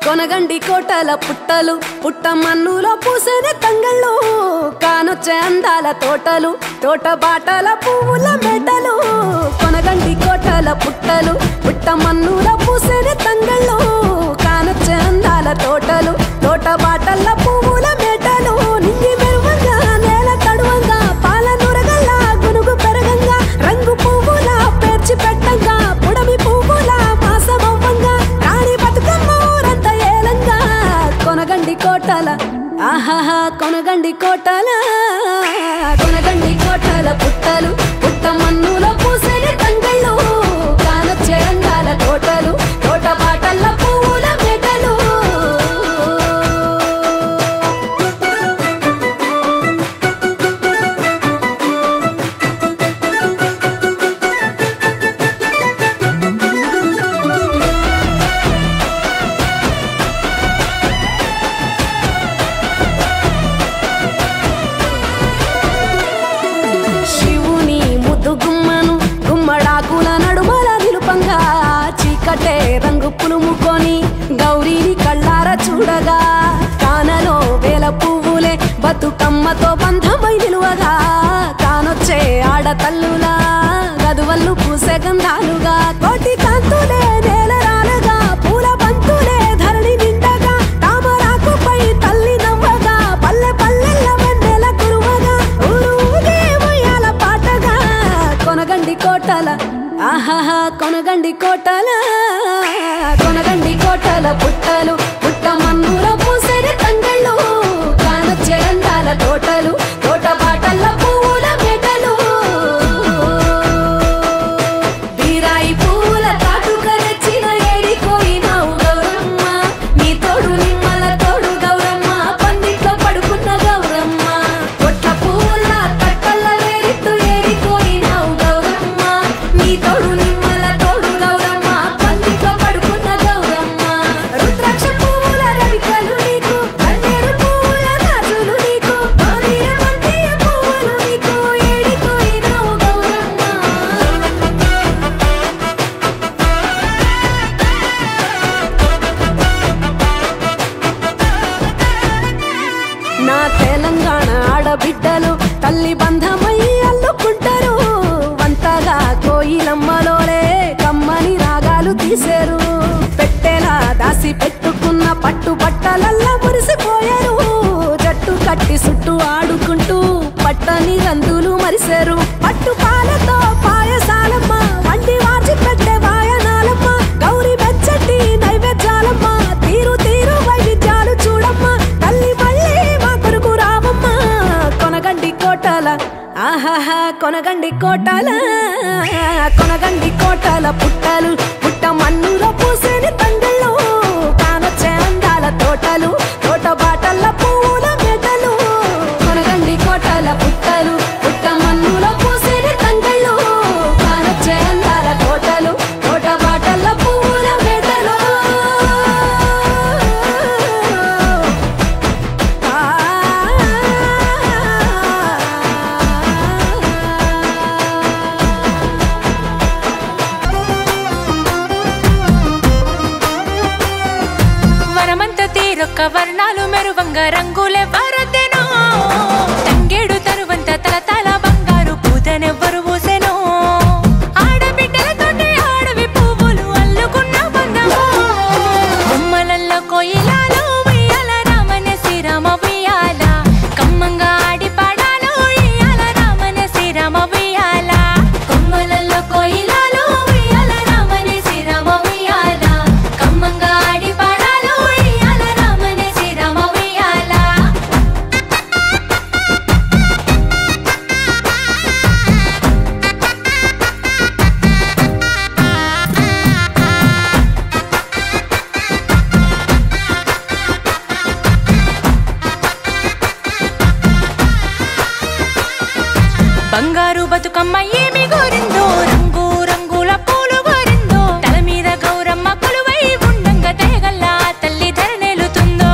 కొనగండి కోటల పుట్టలు పుట్ట మన్నులో పూసేనే తంగళ్ళు కానొచ్చే అందాల తోటలు తోట బాటల పువ్వుల మెడలు కొనగండి కోటల పుట్టలు పుట్ట మన్నులో పూసేనే తంగళ్ళు కానొచ్చే అందాల తోటలు తోట బాటల పువ్వుల మెడలు నింగి మెరువంగా నేల తడువంగా పాల నురగల్లా గునుగు పెరగంగా రంగు పువ్వుల పేర్చి పెట్టంగా పుడమి పువ్వుల మాసమవ్వంగా రాణి బతుకమ్మ కొనగండి కోటల ఆహాహా కొనగండి కోటల కొనగండి కోటల పుట్టలు పుట్ట మన్నులో పూసేని తంగళ్ళు కానొచ్చే అందాల తోటలు తోట బాటల పువ్వుల మెడలు చీకటే రంగు పులుముకొని గౌరీని కళ్ళార చూడగా కానలో వేల పువ్వులే బతుకమ్మతో బంధమై నిలువగా కానొచ్చే ఆడతల్లులా గదువల్లు పూసే గంధాలుగా కోటి కాంతులే నేల రాలగా పూల బంతులే ధరణి నిండగా తామరాకుపై తల్లి నవ్వగా పల్లె పల్లెల్ల వెన్నెల కురువగా ఊరుగే ఉయ్యాల పాటగా కొనగండి కోటల ఆహాహా కొనగండి కోటల కొనగండి కోటల పుట్టలు పుట్ట మన్నులో పూసేని తంగళ్ళు కానొచ్చే అందాల తోటలు తోట బాటల పువ్వుల మెడలు బీరాయి పువ్వుల తాటుక తెచ్చిన ఏడిపోయినావు గౌరమ్మ నీ తోడు నిమ్మల తోడు గౌరమ్మ పందిట్లో పడుకున్న గౌరమ్మ కొట్ల పువ్వుల కట్టల్ల వేరిత్తు ఏడిపోయినావు గౌరమ్మ నీ తోడు నిమ్మల తోడు గౌరమ్మ పందిట్లో పడుకున్న గౌరమ్మ రుద్రాక్ష పువ్వుల రవికలు నీకు కన్నేరు పువ్వుల రాజులు నీకు మందియ పువ్వులు నీకు ఏడిపోయినావు గౌరమ్మ నా తెలంగాణ ఆడబిడ్డలు తల్లి బంధమై అల్లుకుంటారు వంతగా కోయిలమ్మలోనే కమ్మని రాగాలు తీశారు పెట్టేలా దాసి పెట్టుకున్న పట్టు బట్టలల్లా మురిసిపోయారు జట్టు కట్టి చుట్టూ ఆడుకుంటూ పట్టని రందులు మరిశారు పట్టు పాలతో పాయసాలమ్మ వండి వాచి పెట్టే వాయనాలమ్మ గౌరీ మెచ్చటి నైవేద్యాలమ్మ తీరు తీరు వైవిధ్యాలు చూడమ్మ తల్లి మళ్ళీ మా కొరకు రావమ్మ కొనగండి కోటల ఆహాహా కొనగండి కోటల కొనగండి కోటల పుట్టలు పుట్ట మన్నులో పూసేని తంగళ్ళు కానొచ్చే అందాల తోటలు తోట బాటల పువ్వుల మెడలు కొనగండి కోటల పుట్టలు పుట్ట మన్నులో పూసేని తంగళ్ళు కానొచ్చే అందాల తోటలు తోట బాటల పువ్వుల మెడలు వర్ణాలు మెరువంగా రంగులే వరదెనో తంగేడు తరువంత తలతల బంగారు పూతనెవ్వరు పూసెనో ఆడబిడ్డలతోటి ఆడవి పువ్వులు అల్లుకున్న బంధమో బొమ్మలల్లో కోయిలాలు ఉయ్యాల రామన శ్రీరామ ఉయ్యాల కమ్మంగా ఆడి పాడాలు ఉయ్యాల రామన శ్రీరామ ఉయ్యాల బొమ్మలల్లో కోయిలాలు ఉయ్యాల రామన శ్రీరామ ఉయ్యాల కమ్మంగా ఆడి పాడాలు ఉయ్యాల రామన శ్రీరామ ఉయ్యాల బంగారు బతుకమ్మ ఏమి గోరిందో రంగు రంగుల పూలు గోరిందో తల మీద గౌరమ్మ కొలువై ఉండంగా తెగల్లా తల్లి ధరణేలుతుందో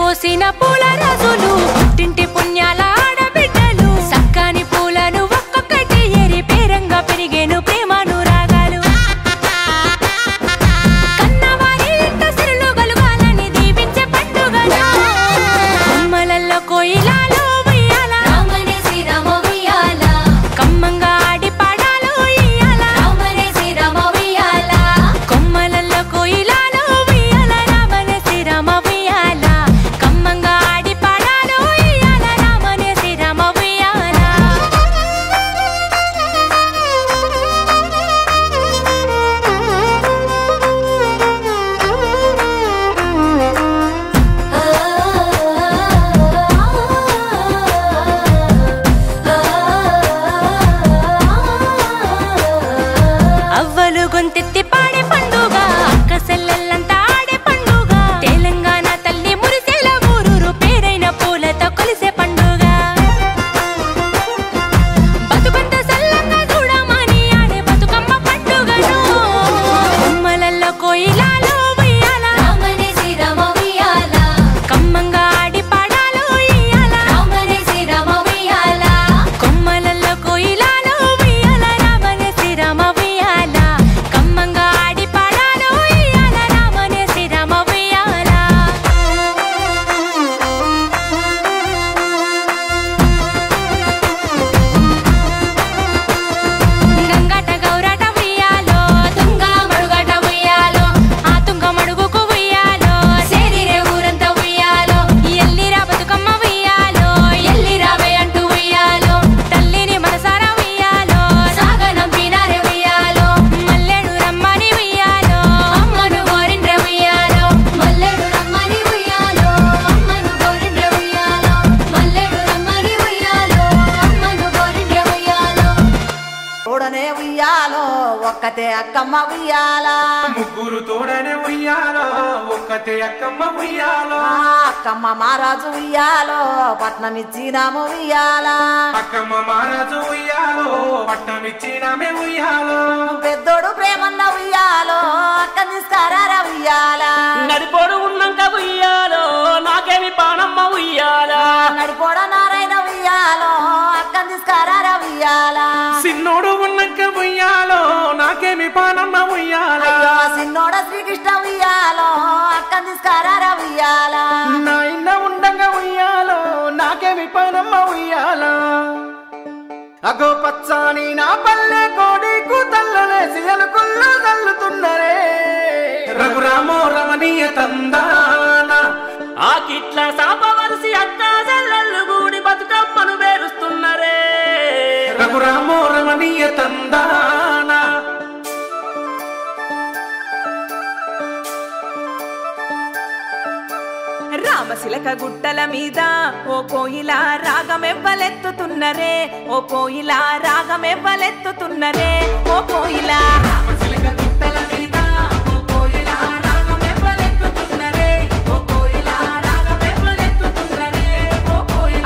పోసిన పూల రాజులు పుట్టింటి పుణ్యాల ఆడబిడ్డలు సక్కాని పూలను ఒక్కొక్కటి ఏరి పేరంగా పెరిగేను ప్రేమను రాగాలు కన్నవారి ఇంట సిరులు గలుగాలని దీవించే పండుగలు కొమ్మలల్లో కోయిలాలు ఉయ్యాల రామనే శ్రీరామ ఉయ్యాల కమ్మంగా ఆడి పాడాలు ఉయ్యాల రామనే శ్రీరామ ఉయ్యాల కొమ్మలల్లో కోయిలాలు ఉయ్యాల రామనే శ్రీరామ ఉయ్యాల కమ్మంగా ఆడి పాడాలు ఉయ్యాల రామనే శ్రీరామ ఉయ్యాల అవ్వలు గొంతెత్తి పాడే పండుగ అక్క సెల్లెల్లంతా ఆడే పండుగ తెలంగాణ తల్లి మురిసేల ఊరూరు పేరైన పూలతో కొలిసే పండుగ బతుకంత సల్లంగా చూడమని ఆడే బతుకమ్మ పండుగను కొమ్మలల్లో కోయిలాలు ఉయ్యాల రామనే శ్రీరామ ఉయ్యాల కమ్మంగా ఆడి పాడాలు ఉయ్యాల రామనే శ్రీరామ ఉయ్యాల కొమ్మలల్లో కోయిలాలు ఉయ్యాల రామనే శ్రీరామ ఉయ్యాల కమ్మంగా ఆడి పాడాలు ఉయ్యాల రామనే శ్రీరామ ఉయ్యాల గంగట గౌరట ఉయ్యాలో తుంగ మడుగట ఉయ్యాలో ఆ తుంగ మడుగుకు ఉయ్యాలో సేరిరే ఊరంతా ఉయ్యాలో ఎల్లిరా బతుకమ్మ ఉయ్యాలో ఎల్లిరావే అంటూ ఉయ్యాలో తల్లిని మనసారా ఉయ్యాలో సాగనంపినారే ఉయ్యాలో మల్లెడు రమ్మని ఉయ్యాలో అమ్మను గోరిండ్రె ఉయ్యాలో మల్లెడు రమ్మని ఉయ్యాలో అమ్మను గోరిండ్రె ఉయ్యాలో మల్లెడు రమ్మని ఉయ్యాలో అమ్మను గోరిండ్రె ఉయ్యాలో తోడనే ఉయ్యాలో ఒక్కతే అక్కమ్మ ఉయ్యాల ముగ్గురు తోడనే ఉయ్యాలో ఒక్కతే అక్కమ్మ ఉయ్యాలో అక్కమ్మ మహారాజు ఉయ్యాలో పట్నం ఇచ్చినాము ఉయ్యాల అక్కమ్మ మహారాజు ఉయ్యాలో పట్టం ఇచ్చినామే ఉయ్యాలో పెద్దోడు ప్రేమన్న ఉయ్యాలో అక్క తీసుకారా ఉయ్యాల నడిపోడు ఉన్నాక ఉయ్యాలో నాకేమి పానమ్మ ఉయ్యాల నడిపోడ నారాయణ ఉయ్యాలో అక్క తీసుకారా ఉయ్యాల సిన్నోడు ఉన్నాక ఉయ్యాలో నాకేమి పానమ్మ ఉయ్యాల అయ్యో సిన్నోడ శ్రీకృష్ణ ఉయ్యాలో అక్క తీసుకారా ఉయ్యాల నా ఇన్న ఉండంగా ఉయ్యాలో నాకేమి పానమ్మ ఉయ్యాల అగో పచ్చాని నా పల్లె కోడి కూతల్లలేసి అలుకుల్లో తల్లుతున్నరే రఘురామో రమణీయ తందాన ఆ కిట్ల సాపవలసి అక్క చెల్లెళ్ళు గూడి బతుకమ్మను పేరుస్తున్నరే రఘురామో రమణీయ తందాన రామశిలక గుట్టల మీద ఓ కోయిల రాగమెవ్వలెత్తుతున్నరే ఓ కోయిల రాగమెవ్వలెత్తుతున్నరే ఓ కోయిల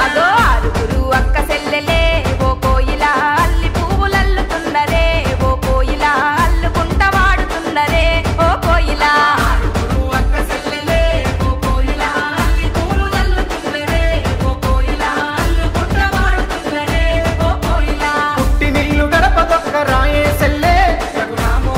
అదో ఆరుగురు అక్క సెల్లెలే ఓ కోయిల అల్లి పువ్వులల్లుతున్నరే ఓ కోయిల అల్లుకుంట వాడుతున్నరే ఓ కోయిల పుట్టి నిల్లు గడప దొక్క రాయే సెల్లే రఘురామో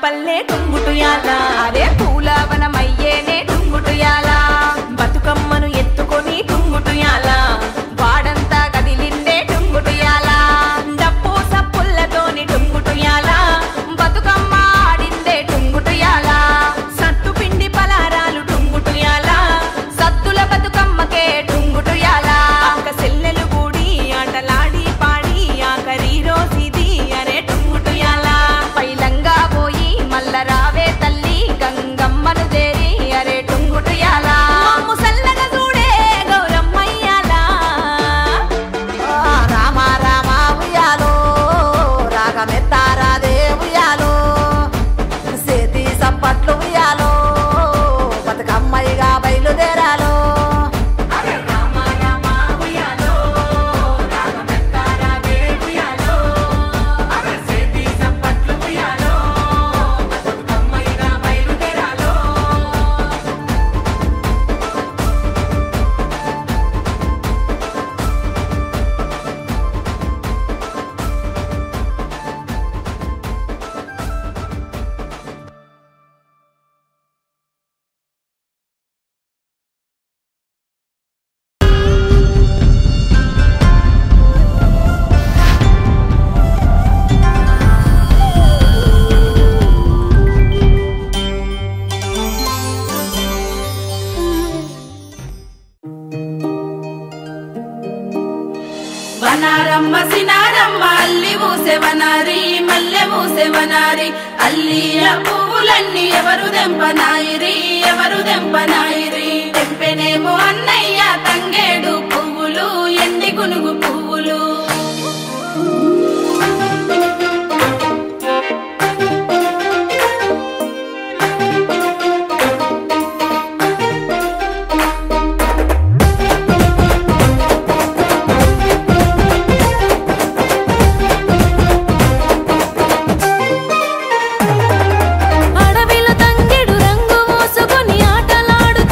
పల్లె టుంగుటుయాల అరే పూలవనమయ్యేనే టుంగుటుయాల బతుకమ్మను ఎత్తుకొని టుంగుటుయాల వాడంతా కదిలిండే టుంగుటుయాల డప్పు సప్పుల్లతోని టుంగుటుయాల బతుకమ్మ ఆడిందే టుంగుటుయాల సత్తు పిండి పలారాలు టుంగుటుయాల సత్తుల బతుకమ్మకే టుంగుటుయాల అక్క సెల్లెలు కూడి ఆటలాడి పాడి ఆఖరి రోజుది అరే టుంగుటుయాల పైలంగా పోయి మల్ల రావే తల్లి గంగమ్మను దేరి అరే టుంగుటుయాల ముసల్లగా చూడే గౌరమ్మయ్యాల రామ రామ ఉయ్యాలో రాగమెత్తారాదే ఉయ్యాలో సేతి సప్పట్లు ఉయ్యాలో బతుకమ్మయ్యగా బయలుదేరాలో వనారమ్మ సినారమ్మ అల్లి మూసెవనారి మల్లె మూసెవనారి అల్లియ పువ్వులన్నీ ఎవరు దెంపనాయిరి ఎవరు దెంపనాయిరి తెంపెనేమో అన్నయ్య తంగేడు పువ్వులు ఎండి గునుగు పువ్వులు అడవిలో తంగెడు రంగు మోసుకొని ఆటలాడు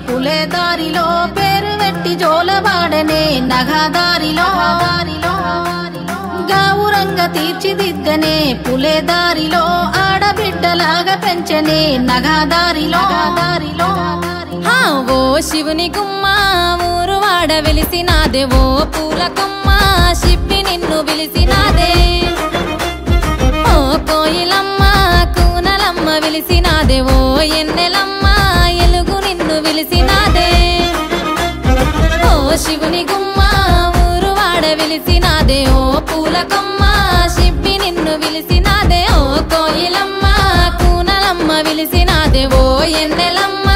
పులేదారిలో పేరు వెట్టి జోలవాడనే నగదారిలో గావురంగా తీర్చిదిద్దనే పులేదారిలో ఆడబిడ్డలాగా పెంచనే నగదారిలో ఓ శివుని గుమ్మ ఊరు వాడ వెలిసినాదే ఓ పూల కొమ్మ శిప్పి నిన్ను పిలిసినాదే ఓ కోయిలమ్మ కూనలమ్మ విలిసినాదే ఓ ఎన్నెలమ్మ ఎలుగు నిన్ను విలిసినాదే ఓ శివుని గుమ్మ ఊరు వాడ విలిసినాదే ఓ పూల కొమ్మ శిప్పి నిన్ను విలిసినాదే ఓ కోయిలమ్మ కూనలమ్మ విలిసినాదే ఓ ఎన్నెలమ్మ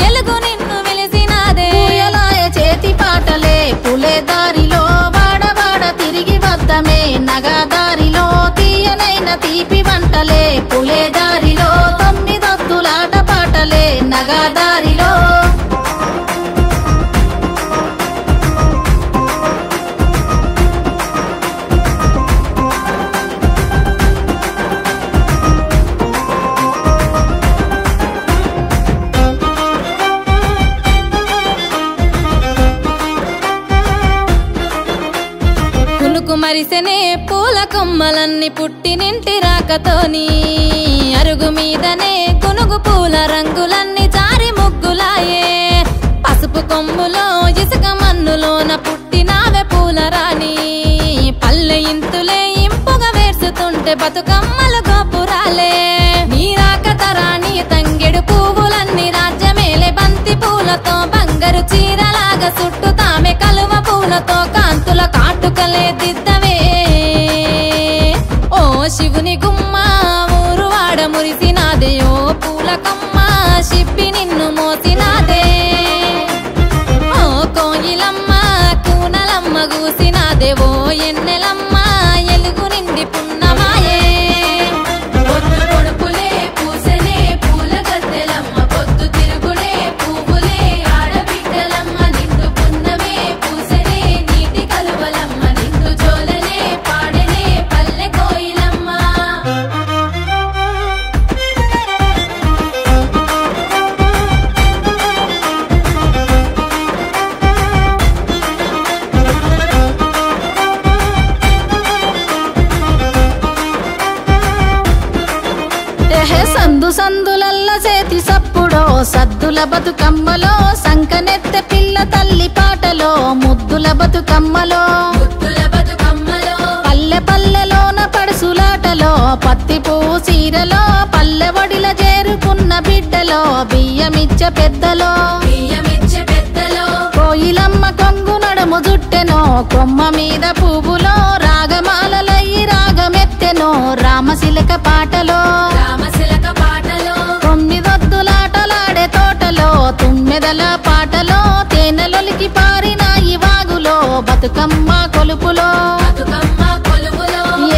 ఎలుగు నిన్ను విలిసినాదే పూయలాయ చేతి పాటలే పులేదారిలో వాడవాడ తిరిగి వద్దమే నగదారిలో తీయనైన తీపి వంటలే పులేదారిలో 9 ఒత్తులాట పాటలే నగదారిలో మరిసెనే పూల కొమ్మలన్నీ పుట్టినింటి రాకతోని అరుగు మీదనే కునుగు పూల రంగులన్నీ జారి ముగ్గులాయే పసుపు కొమ్ములో ఇసుక మన్నులోన పుట్టినావే పూల రాణి పల్లె ఇంతులే ఇంపుగా వేర్చుతుంటే బతుకమ్మలు గోపురాలే నీ రాకతరాని తంగెడు పువ్వులన్నీ రాజ్యమేలే బంతి పూలతో బంగారు చీరలాగా చుట్టుతామె కలువ పూలతో కాంతుల కాటుకలే దిద్దవే ఓ శివుని గుమ్మ ఊరు వాడ మురిసినాదే ఓ పూల కొమ్మ శిప్పి నిన్ను మోసినాదే ఓ కోయిలమ్మ కూనలమ్మ గూసినాదే ఓ ఎన్నెలమ్మ ఎలుగు నిండి పున్నమాయే పొద్దు పొడుపులే పూసనే పూల గద్దెలమ్మ పొద్దు తిరుగుడే పువ్వులే ఆడబిడ్డలమ్మ నిండు పున్నమే పూసనే నీటి కలువలమ్మ నిండు జోలనే పాడనే పల్లె కోయిలమ్మ సందు సందులల్ల చేతి సప్పుడో సద్దుల బతుకమ్మలో సంకనెత్తె పిల్ల తల్లి పాటలో ముద్దుల బతుకమ్మలో పల్లె పల్లెలోన పడుసులాటలో పత్తి పువ్వు చీరలో పల్లె వడిల చేరుకున్న బిడ్డలో బియ్యమిచ్చ పెద్దలో కోయిలమ్మ కొంగు నడుము జుట్టెనో కొమ్మ మీద పువ్వులో రాగమాలలయ్యి రాగమెత్తెనో రామశిలక పాటలో 9 ఒత్తులాటలాడే తోటలో తుమ్మెదల పాటలో తేనెలొలికి పారినాయి వాగులో బతుకమ్మ కొలుపులో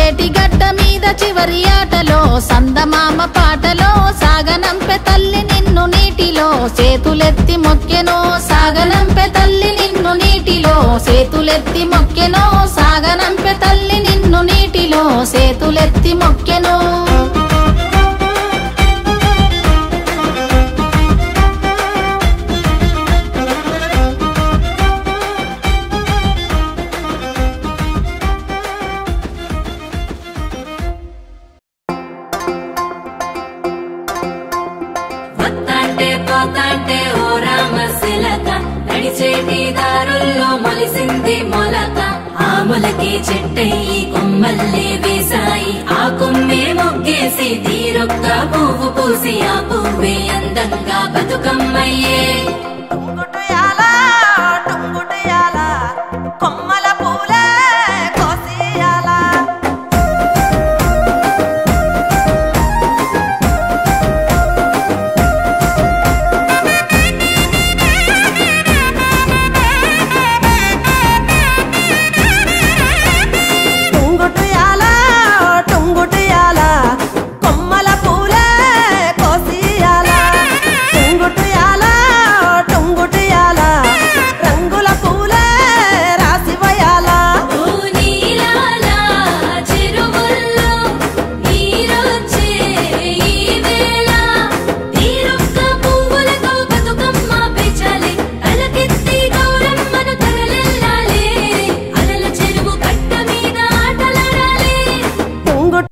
ఏటిగడ్డ మీద చివరి ఆటలో సందమామ పాటలో సాగనంపె తల్లి నిన్ను నీటిలో చేతులెత్తి మొక్కెనో సాగనంపె తల్లి నిన్ను నీటిలో చేతులెత్తి మొక్కెనో సాగనంపె తల్లి నిన్ను నీటిలో చేతులెత్తి మొక్కెనో పోతాంటే ఓ రామశిలక నడిచేటి దారుల్లో మొలిసింది మొలక ఆ మొలకే చెట్టయి కొమ్మల్లే వేసాయి ఆ కొమ్మే మొగ్గేసి తీరొక్క పువ్వు పూసి ఆ పువ్వే అందంగా బతుకమ్మయ్యే